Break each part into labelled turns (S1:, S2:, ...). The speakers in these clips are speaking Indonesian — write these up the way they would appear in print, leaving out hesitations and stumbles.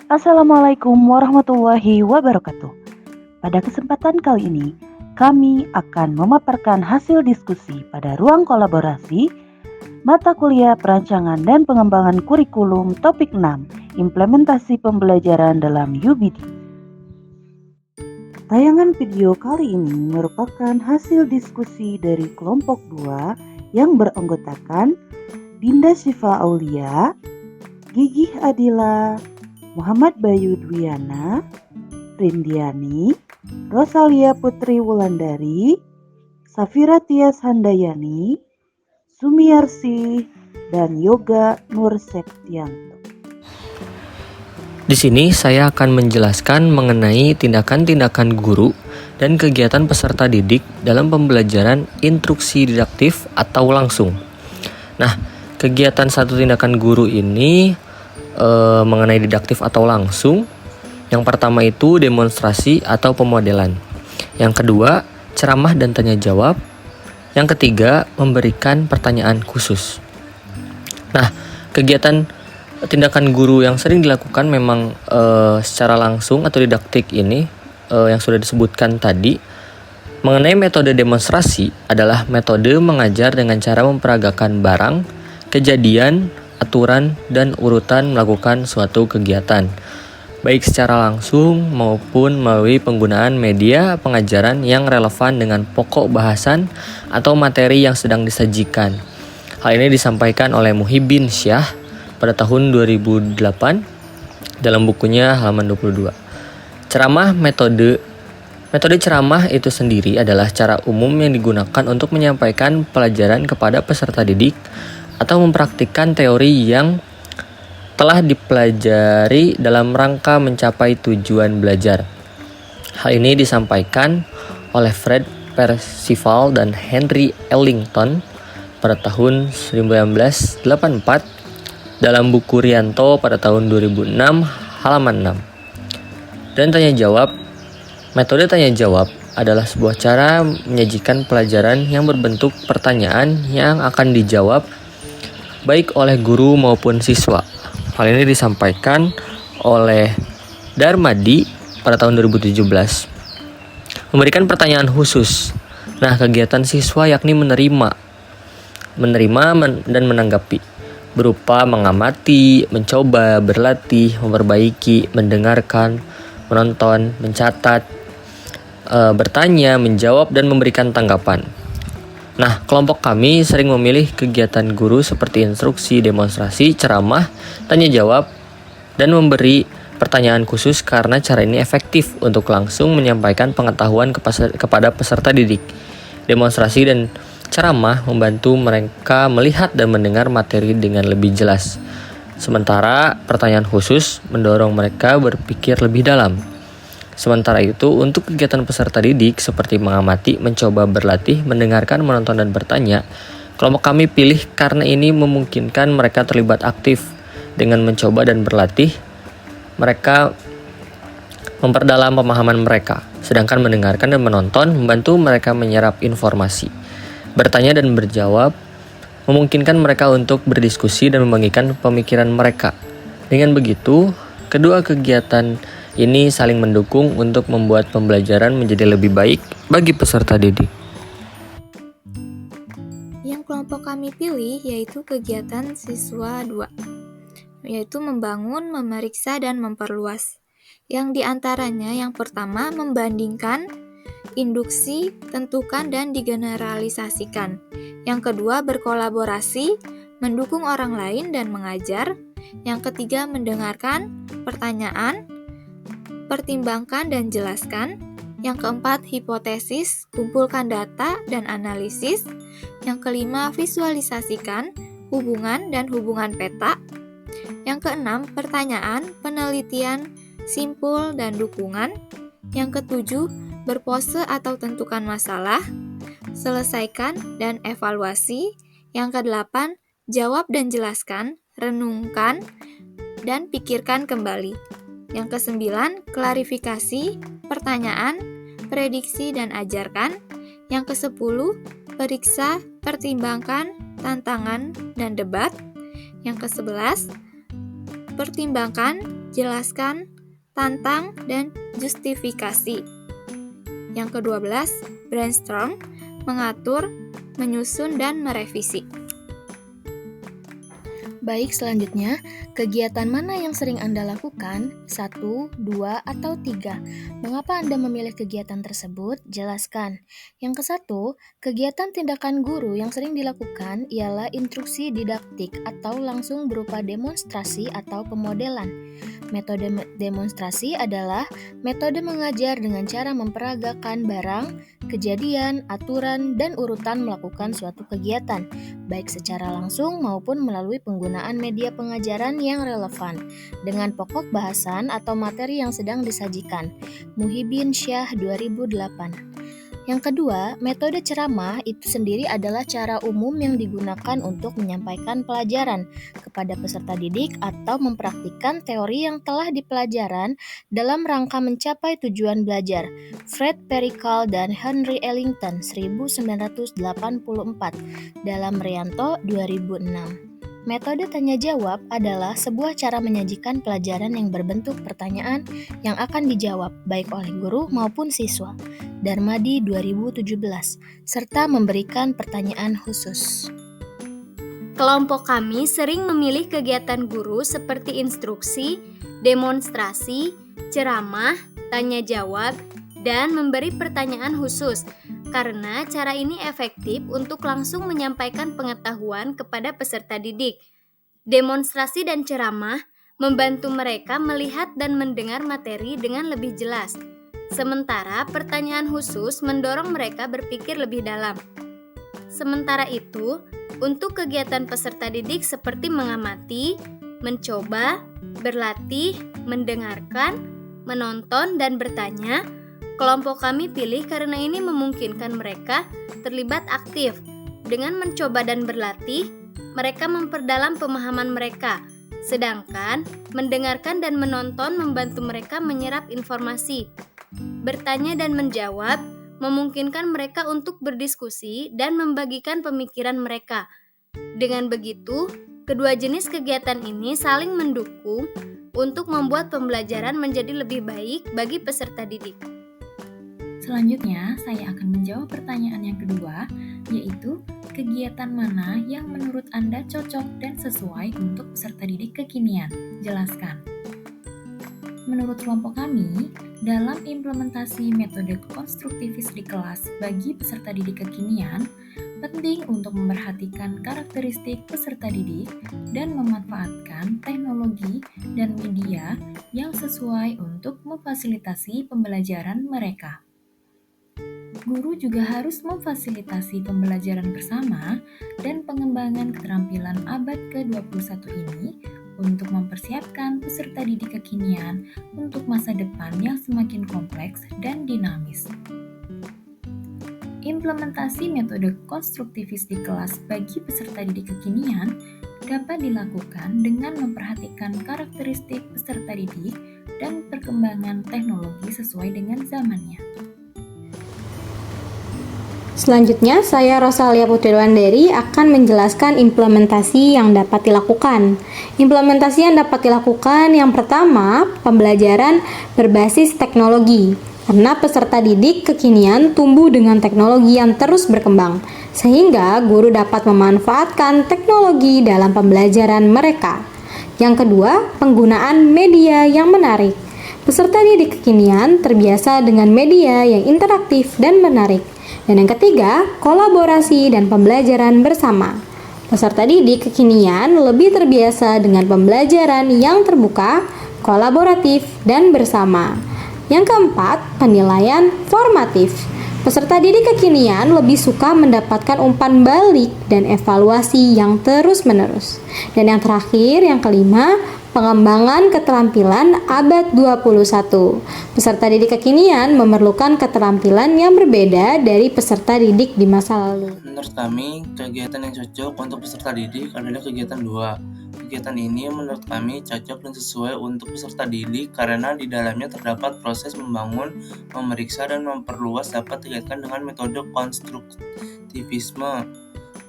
S1: Assalamualaikum warahmatullahi wabarakatuh. Pada kesempatan kali ini, kami akan memaparkan hasil diskusi pada ruang kolaborasi mata kuliah perancangan dan pengembangan kurikulum topik 6, implementasi pembelajaran dalam UBD. Tayangan video kali ini merupakan hasil diskusi dari kelompok 2 yang beranggotakan Dinda Syifa Aulia, Gigih Adila, Muhammad Bayu Dwiana, Rindiani, Rosalia Putri Wulandari, Safira Tias Handayani, Sumiarsi, dan Yoga Nur Septianto.
S2: Di sini saya akan menjelaskan mengenai tindakan-tindakan guru dan kegiatan peserta didik dalam pembelajaran instruksi didaktif atau langsung. Nah, kegiatan satu tindakan guru ini mengenai didaktif atau langsung. Yang pertama itu demonstrasi atau pemodelan. Yang kedua, ceramah dan tanya jawab. Yang ketiga, memberikan pertanyaan khusus. Nah, kegiatan tindakan guru yang sering dilakukan memang secara langsung atau didaktik ini yang sudah disebutkan tadi. Mengenai metode demonstrasi adalah metode mengajar dengan cara memperagakan barang, kejadian, aturan, dan urutan melakukan suatu kegiatan, baik secara langsung maupun melalui penggunaan media pengajaran yang relevan dengan pokok bahasan atau materi yang sedang disajikan. Hal ini disampaikan oleh Muhyiddin Syah pada tahun 2008 dalam bukunya halaman 22. Metode ceramah itu sendiri adalah cara umum yang digunakan untuk menyampaikan pelajaran kepada peserta didik atau mempraktikkan teori yang telah dipelajari dalam rangka mencapai tujuan belajar. Hal ini disampaikan oleh Fred Percival dan Henry Ellington pada tahun 1984 dalam buku Rianto pada tahun 2006 halaman 6. Dan tanya jawab. Metode tanya jawab adalah sebuah cara menyajikan pelajaran yang berbentuk pertanyaan yang akan dijawab baik oleh guru maupun siswa. Hal ini disampaikan oleh Darmadi pada tahun 2017. Memberikan pertanyaan khusus. Nah, kegiatan siswa yakni menerima dan menanggapi, berupa mengamati, mencoba, berlatih, memperbaiki, mendengarkan, menonton, mencatat, bertanya, menjawab, dan memberikan tanggapan. Nah, kelompok kami sering memilih kegiatan guru seperti instruksi, demonstrasi, ceramah, tanya jawab, dan memberi pertanyaan khusus karena cara ini efektif untuk langsung menyampaikan pengetahuan kepada peserta didik. Demonstrasi dan ceramah membantu mereka melihat dan mendengar materi dengan lebih jelas. Sementara pertanyaan khusus mendorong mereka berpikir lebih dalam. Sementara itu, untuk kegiatan peserta didik seperti mengamati, mencoba, berlatih, mendengarkan, menonton, dan bertanya, kelompok kami pilih karena ini memungkinkan mereka terlibat aktif. Dengan mencoba dan berlatih, mereka memperdalam pemahaman mereka, sedangkan mendengarkan dan menonton membantu mereka menyerap informasi. Bertanya dan berjawab memungkinkan mereka untuk berdiskusi dan membagikan pemikiran mereka. Dengan begitu, kedua kegiatan ini saling mendukung untuk membuat pembelajaran menjadi lebih baik bagi peserta didik.
S3: Yang kelompok kami pilih yaitu kegiatan siswa 2, yaitu membangun, memeriksa, dan memperluas. Yang diantaranya yang pertama membandingkan, induksi, tentukan, dan digeneralisasikan. Yang kedua berkolaborasi, mendukung orang lain dan mengajar. Yang ketiga mendengarkan, pertanyaan, pertimbangkan dan jelaskan. Yang keempat, hipotesis, kumpulkan data dan analisis. Yang kelima, visualisasikan, hubungan dan hubungan peta. Yang keenam, pertanyaan, penelitian, simpul dan dukungan. Yang ketujuh, berpose atau tentukan masalah, selesaikan dan evaluasi. Yang kedelapan, jawab dan jelaskan, renungkan, dan pikirkan kembali. Yang kesembilan, klarifikasi, pertanyaan, prediksi, dan ajarkan. Yang kesepuluh, periksa, pertimbangkan, tantangan, dan debat. Yang kesebelas, pertimbangkan, jelaskan, tantang, dan justifikasi. Yang ke-12, brainstorm, mengatur, menyusun, dan merevisi.
S4: Baik, selanjutnya, kegiatan mana yang sering Anda lakukan? 1, 2, atau 3? Mengapa Anda memilih kegiatan tersebut? Jelaskan. Yang ke-1, kegiatan tindakan guru yang sering dilakukan ialah instruksi didaktik atau langsung berupa demonstrasi atau pemodelan. Metode demonstrasi adalah metode mengajar dengan cara memperagakan barang, kejadian, aturan, dan urutan melakukan suatu kegiatan, baik secara langsung maupun melalui penggunaan media pengajaran yang relevan, dengan pokok bahasan atau materi yang sedang disajikan. Muhyiddin Syah 2008. Yang kedua, metode ceramah itu sendiri adalah cara umum yang digunakan untuk menyampaikan pelajaran kepada peserta didik atau mempraktikkan teori yang telah dipelajaran dalam rangka mencapai tujuan belajar. Fred Perikal dan Henry Ellington 1984 dalam Rianto 2006. Metode tanya jawab adalah sebuah cara menyajikan pelajaran yang berbentuk pertanyaan yang akan dijawab baik oleh guru maupun siswa. Darmadi 2017, serta memberikan pertanyaan khusus.
S3: Kelompok kami sering memilih kegiatan guru seperti instruksi, demonstrasi, ceramah, tanya jawab, dan memberi pertanyaan khusus, karena cara ini efektif untuk langsung menyampaikan pengetahuan kepada peserta didik. Demonstrasi dan ceramah membantu mereka melihat dan mendengar materi dengan lebih jelas, sementara pertanyaan khusus mendorong mereka berpikir lebih dalam. Sementara itu, untuk kegiatan peserta didik seperti mengamati, mencoba, berlatih, mendengarkan, menonton, dan bertanya, kelompok kami pilih karena ini memungkinkan mereka terlibat aktif. Dengan mencoba dan berlatih, mereka memperdalam pemahaman mereka, sedangkan mendengarkan dan menonton membantu mereka menyerap informasi. Bertanya dan menjawab memungkinkan mereka untuk berdiskusi dan membagikan pemikiran mereka. Dengan begitu, kedua jenis kegiatan ini saling mendukung untuk membuat pembelajaran menjadi lebih baik bagi peserta didik.
S5: Selanjutnya, saya akan menjawab pertanyaan yang kedua, yaitu kegiatan mana yang menurut Anda cocok dan sesuai untuk peserta didik kekinian? Jelaskan. Menurut kelompok kami, dalam implementasi metode konstruktivis di kelas bagi peserta didik kekinian, penting untuk memperhatikan karakteristik peserta didik dan memanfaatkan teknologi dan media yang sesuai untuk memfasilitasi pembelajaran mereka. Guru juga harus memfasilitasi pembelajaran bersama dan pengembangan keterampilan abad ke-21 ini untuk mempersiapkan peserta didik kekinian untuk masa depan yang semakin kompleks dan dinamis. Implementasi metode konstruktivis di kelas bagi peserta didik kekinian dapat dilakukan dengan memperhatikan karakteristik peserta didik dan perkembangan teknologi sesuai dengan zamannya.
S6: Selanjutnya, saya Rosalia Putriwandari akan menjelaskan implementasi yang dapat dilakukan. Implementasi yang dapat dilakukan yang pertama, pembelajaran berbasis teknologi. Karena peserta didik kekinian tumbuh dengan teknologi yang terus berkembang, sehingga guru dapat memanfaatkan teknologi dalam pembelajaran mereka. Yang kedua, penggunaan media yang menarik. Peserta didik kekinian terbiasa dengan media yang interaktif dan menarik. Dan yang ketiga, kolaborasi dan pembelajaran bersama. Peserta didik kekinian lebih terbiasa dengan pembelajaran yang terbuka, kolaboratif, dan bersama. Yang keempat, penilaian formatif. Peserta didik kekinian lebih suka mendapatkan umpan balik dan evaluasi yang terus-menerus. Dan yang terakhir, yang kelima, pengembangan keterampilan abad 21. Peserta didik kekinian memerlukan keterampilan yang berbeda dari peserta didik di masa lalu.
S7: Menurut kami, kegiatan yang cocok untuk peserta didik adalah kegiatan 2. Kegiatan ini menurut kami cocok dan sesuai untuk peserta didik karena di dalamnya terdapat proses membangun, memeriksa, dan memperluas dapat dikaitkan dengan metode konstruktivisme.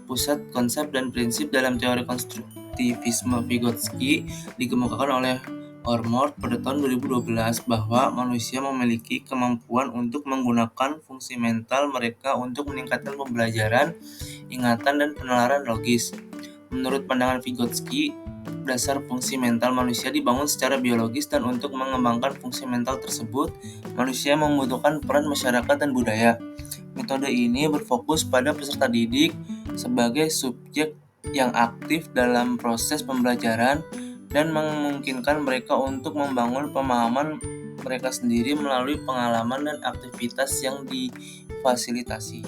S7: Pusat konsep dan prinsip dalam teori konstruktivisme Vygotsky dikemukakan oleh Ormord pada tahun 2012 bahwa manusia memiliki kemampuan untuk menggunakan fungsi mental mereka untuk meningkatkan pembelajaran, ingatan, dan penalaran logis. Menurut pandangan Vygotsky, dasar fungsi mental manusia dibangun secara biologis dan untuk mengembangkan fungsi mental tersebut, manusia membutuhkan peran masyarakat dan budaya. Metode ini berfokus pada peserta didik sebagai subjek yang aktif dalam proses pembelajaran dan memungkinkan mereka untuk membangun pemahaman mereka sendiri melalui pengalaman dan aktivitas yang difasilitasi.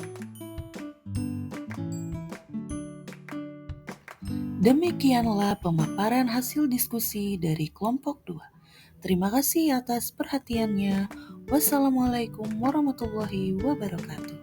S1: Demikianlah pemaparan hasil diskusi dari kelompok 2. Terima kasih atas perhatiannya. Wassalamualaikum warahmatullahi wabarakatuh.